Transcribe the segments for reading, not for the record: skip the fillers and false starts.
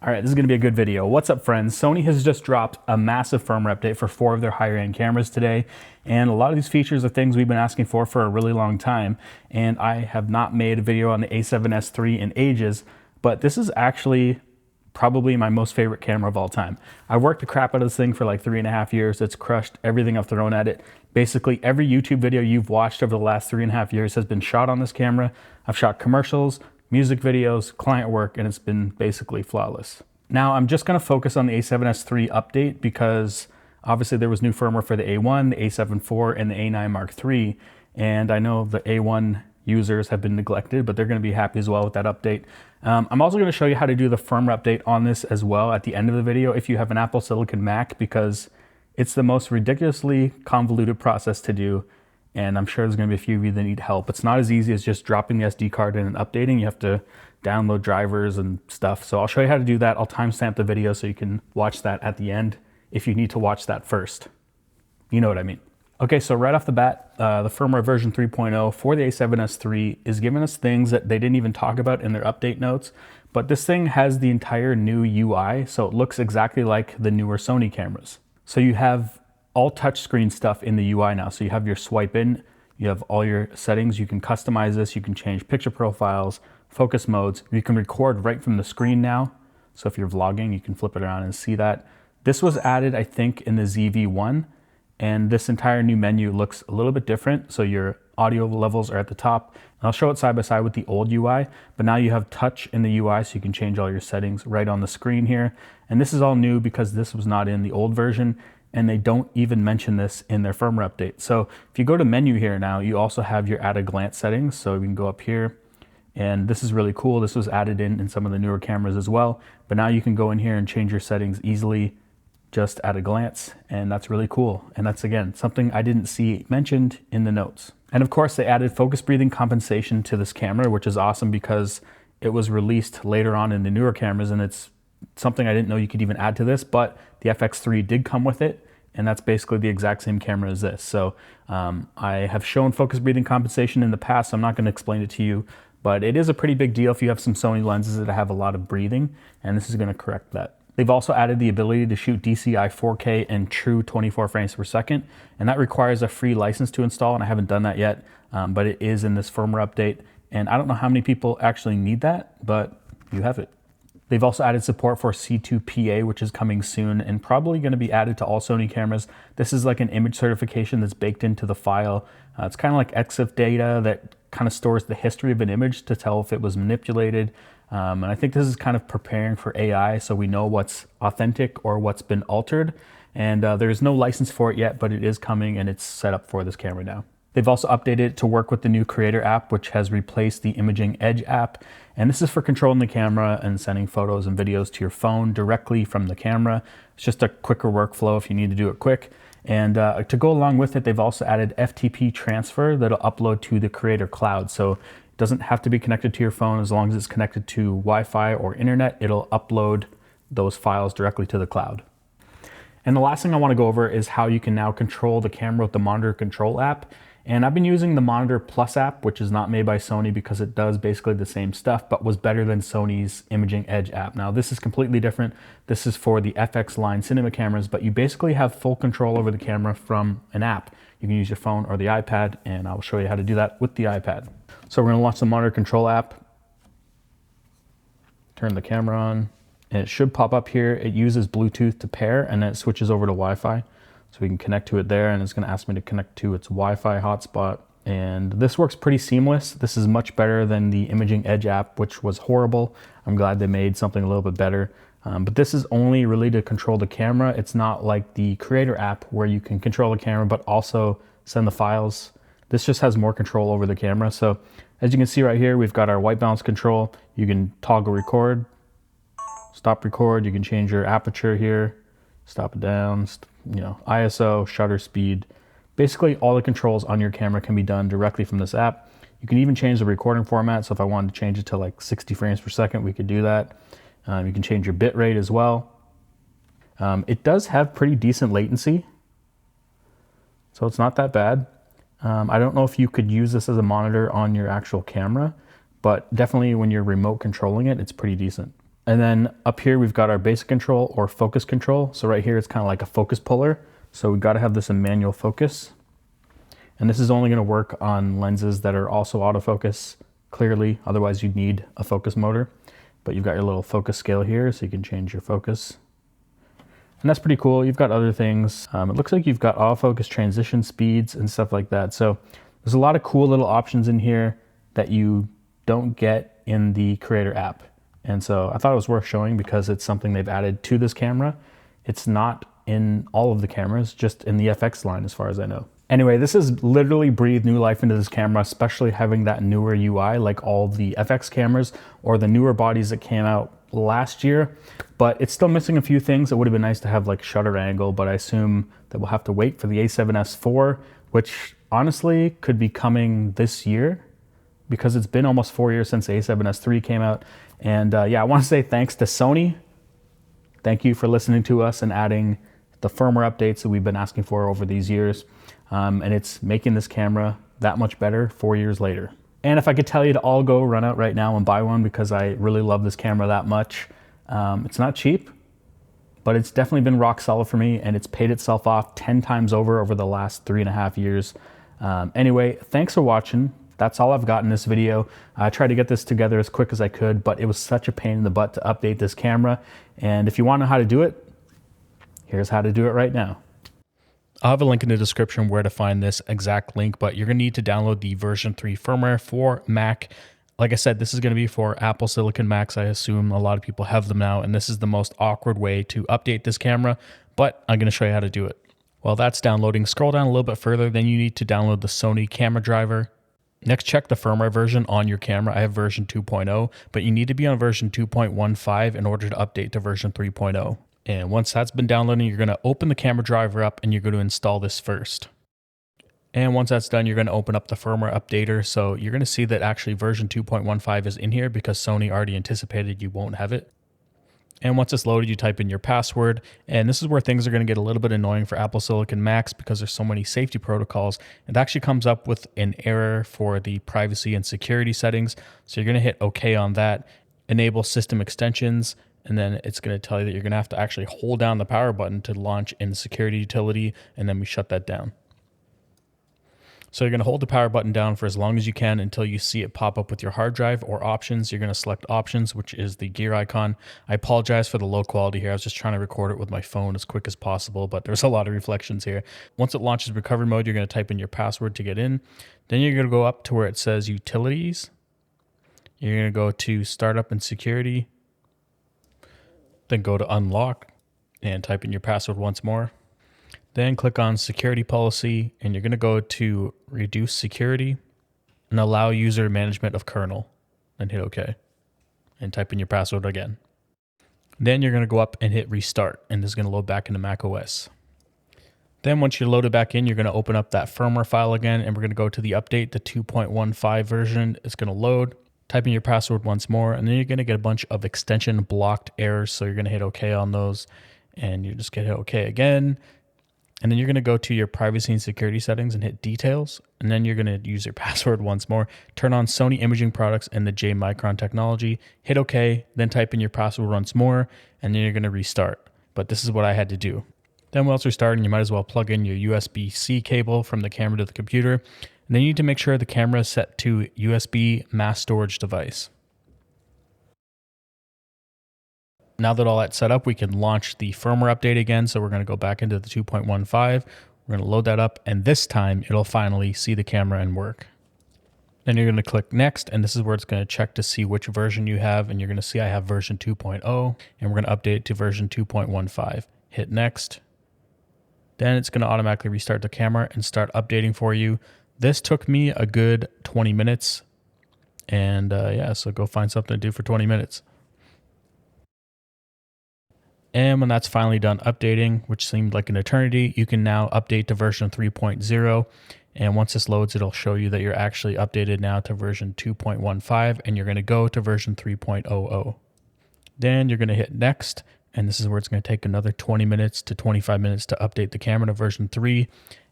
All right, this is gonna be a good video. What's up, friends? Sony has just dropped a massive firmware update for 4 of their higher end cameras today. And a lot of these features are things we've been asking for a really long time. And I have not made a video on the A7S III in ages, but this is actually probably my most favorite camera of all time. I've worked the crap out of this thing for like 3.5 years. It's crushed everything I've thrown at it. Basically every YouTube video you've watched over the last 3.5 years has been shot on this camera. I've shot commercials, music videos, client work, and it's been basically flawless. Now I'm just gonna focus on the A7S III update because obviously there was new firmware for the A1, the A7 IV, and the A9 Mark III. And I know the A1 users have been neglected, but they're gonna be happy as well with that update. I'm also gonna show you how to do the firmware update on this as well at the end of the video if you have an Apple Silicon Mac, because it's the most ridiculously convoluted process to do. And I'm sure there's gonna be a few of you that need help. It's not as easy as just dropping the SD card in and updating. You have to download drivers and stuff. So I'll show you how to do that. I'll timestamp the video so you can watch that at the end if you need to watch that first. You know what I mean. Okay, so right off the bat, the firmware version 3.0 for the A7S III is giving us things that they didn't even talk about in their update notes. But this thing has the entire new UI, so it looks exactly like the newer Sony cameras. So you have all touchscreen stuff in the UI now. So you have your swipe in, you have all your settings, you can customize this, you can change picture profiles, focus modes, you can record right from the screen now. So if you're vlogging, you can flip it around and see that. This was added, I think, in the ZV1, and this entire new menu looks a little bit different. So your audio levels are at the top. And I'll show it side by side with the old UI, but now you have touch in the UI, so you can change all your settings right on the screen here. And this is all new because this was not in the old version, and they don't even mention this in their firmware update. So if you go to menu here now, you also have your at a glance settings. So we can go up here, and this is really cool. This was added in some of the newer cameras as well, but now you can go in here and change your settings easily just at a glance, and that's really cool. And that's, again, something I didn't see mentioned in the notes. And of course, they added focus breathing compensation to this camera, which is awesome because it was released later on in the newer cameras, and it's something I didn't know you could even add to this, but the FX3 did come with it, and that's basically the exact same camera as this. So I have shown focus breathing compensation in the past, so I'm not gonna explain it to you, but it is a pretty big deal if you have some Sony lenses that have a lot of breathing, and this is gonna correct that. They've also added the ability to shoot DCI 4K and true 24 frames per second, and that requires a free license to install, and I haven't done that yet, but it is in this firmware update, and I don't know how many people actually need that, but you have it. They've also added support for C2PA, which is coming soon and probably going to be added to all Sony cameras. This is like an image certification that's baked into the file. It's kind of like EXIF data that kind of stores the history of an image to tell if it was manipulated. And I think this is kind of preparing for AI, so we know what's authentic or what's been altered. And there's no license for it yet, but it is coming and it's set up for this camera now. They've also updated it to work with the new Creator app, which has replaced the Imaging Edge app. And this is for controlling the camera and sending photos and videos to your phone directly from the camera. It's just a quicker workflow if you need to do it quick. And to go along with it, they've also added FTP transfer that'll upload to the Creator Cloud. So it doesn't have to be connected to your phone. As long as it's connected to Wi-Fi or internet, it'll upload those files directly to the cloud. And the last thing I want to go over is how you can now control the camera with the Monitor Control app. And I've been using the Monitor Plus app, which is not made by Sony because it does basically the same stuff, but was better than Sony's Imaging Edge app. Now this is completely different. This is for the FX line cinema cameras, but you basically have full control over the camera from an app. You can use your phone or the iPad, and I'll show you how to do that with the iPad. So we're gonna launch the Monitor Control app, turn the camera on, and it should pop up here. It uses Bluetooth to pair, and then it switches over to Wi-Fi. So we can connect to it there, and it's gonna ask me to connect to its Wi-Fi hotspot. And this works pretty seamless. This is much better than the Imaging Edge app, which was horrible. I'm glad they made something a little bit better. But this is only really to control the camera. It's not like the Creator app where you can control the camera, but also send the files. This just has more control over the camera. So as you can see right here, we've got our white balance control. You can toggle record, stop record. You can change your aperture here, stop it down, you know, ISO, shutter speed. Basically all the controls on your camera can be done directly from this app. You can even change the recording format. So if I wanted to change it to like 60 frames per second, we could do that. You can change your bit rate as well. It does have pretty decent latency, so it's not that bad. I don't know if you could use this as a monitor on your actual camera, but definitely when you're remote controlling it, it's pretty decent. And then up here, we've got our basic control or focus control. So right here, it's kind of like a focus puller. So we've got to have this in manual focus. And this is only going to work on lenses that are also autofocus clearly. Otherwise, you'd need a focus motor. But you've got your little focus scale here, so you can change your focus. And that's pretty cool. You've got other things. It looks like you've got autofocus transition speeds and stuff like that. So there's a lot of cool little options in here that you don't get in the Creator app. And so I thought it was worth showing because it's something they've added to this camera. It's not in all of the cameras, just in the FX line as far as I know. Anyway, this has literally breathed new life into this camera, especially having that newer UI like all the FX cameras or the newer bodies that came out last year. But it's still missing a few things. It would have been nice to have like shutter angle, but I assume that we'll have to wait for the A7S IV, which honestly could be coming this year because it's been almost 4 years since the A7S III came out. And yeah, I want to say thanks to Sony. Thank you for listening to us and adding the firmware updates that we've been asking for over these years. And it's making this camera that much better 4 years later. And if I could tell you to all go run out right now and buy one because I really love this camera that much. It's not cheap, but it's definitely been rock solid for me and it's paid itself off 10 times over the last 3.5 years. Anyway, thanks for watching. That's all I've got in this video. I tried to get this together as quick as I could, but it was such a pain in the butt to update this camera. And if you want to know how to do it, here's how to do it right now. I'll have a link in the description where to find this exact link, but you're going to need to download the version 3 firmware for Mac. Like I said, this is going to be for Apple Silicon Macs. I assume a lot of people have them now, and this is the most awkward way to update this camera, but I'm going to show you how to do it. While that's downloading, scroll down a little bit further, then you need to download the Sony camera driver. Next, check the firmware version on your camera. I have version 2.0, but you need to be on version 2.15 in order to update to version 3.0. And once that's been downloading, you're going to open the camera driver up and you're going to install this first. And once that's done, you're going to open up the firmware updater. So you're going to see that actually version 2.15 is in here because Sony already anticipated you won't have it. And once it's loaded, you type in your password. And this is where things are going to get a little bit annoying for Apple Silicon Macs because there's so many safety protocols. It actually comes up with an error for the privacy and security settings. So you're going to hit OK on that, enable system extensions, and then it's going to tell you that you're going to have to actually hold down the power button to launch in the security utility, and then we shut that down. So you're going to hold the power button down for as long as you can until you see it pop up with your hard drive or options. You're going to select options, which is the gear icon. I apologize for the low quality here. I was just trying to record it with my phone as quick as possible, but there's a lot of reflections here. Once it launches recovery mode, you're going to type in your password to get in. Then you're going to go up to where it says utilities. You're going to go to startup and security. Then go to unlock and type in your password once more. Then click on security policy and you're going to go to reduce security and allow user management of kernel and hit OK and type in your password again. Then you're going to go up and hit restart and this is going to load back into Mac OS. Then once you're loaded back in, you're going to open up that firmware file again and we're going to go to the update, the 2.15 version. It's going to load. Type in your password once more, and then you're going to get a bunch of extension blocked errors. So you're going to hit OK on those, and you're just going to hit OK again. And then you're going to go to your privacy and security settings and hit details. And then you're going to use your password once more. Turn on Sony imaging products and the J Micron technology. Hit OK, then type in your password once more, and then you're going to restart. But this is what I had to do. Then while it's restarting, you might as well plug in your USB-C cable from the camera to the computer. And then you need to make sure the camera is set to USB mass storage device. Now that all that's set up, we can launch the firmware update again. So we're going to go back into the 2.15. We're going to load that up, and this time it'll finally see the camera and work. Then you're going to click next, and this is where it's going to check to see which version you have. And you're going to see I have version 2.0, and we're going to update it to version 2.15. Hit next. Then it's going to automatically restart the camera and start updating for you. This took me a good 20 minutes. And yeah, so go find something to do for 20 minutes. And when that's finally done updating, which seemed like an eternity, you can now update to version 3.0. And once this loads, it'll show you that you're actually updated now to version 2.15, and you're going to go to version 3.00. Then you're going to hit next, and this is where it's going to take another 20 minutes to 25 minutes to update the camera to version 3.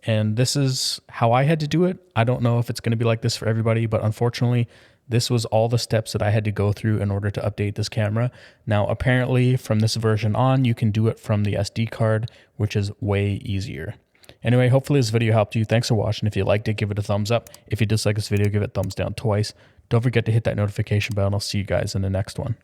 And this is how I had to do it. I don't know if it's going to be like this for everybody, but unfortunately, This was all the steps that I had to go through in order to update this camera. Now, apparently from this version on, you can do it from the SD card, which is way easier. Anyway, hopefully this video helped you. Thanks for watching. If you liked it, give it a thumbs up. If you dislike this video, give it a thumbs down twice. Don't forget to hit that notification bell, and I'll see you guys in the next one.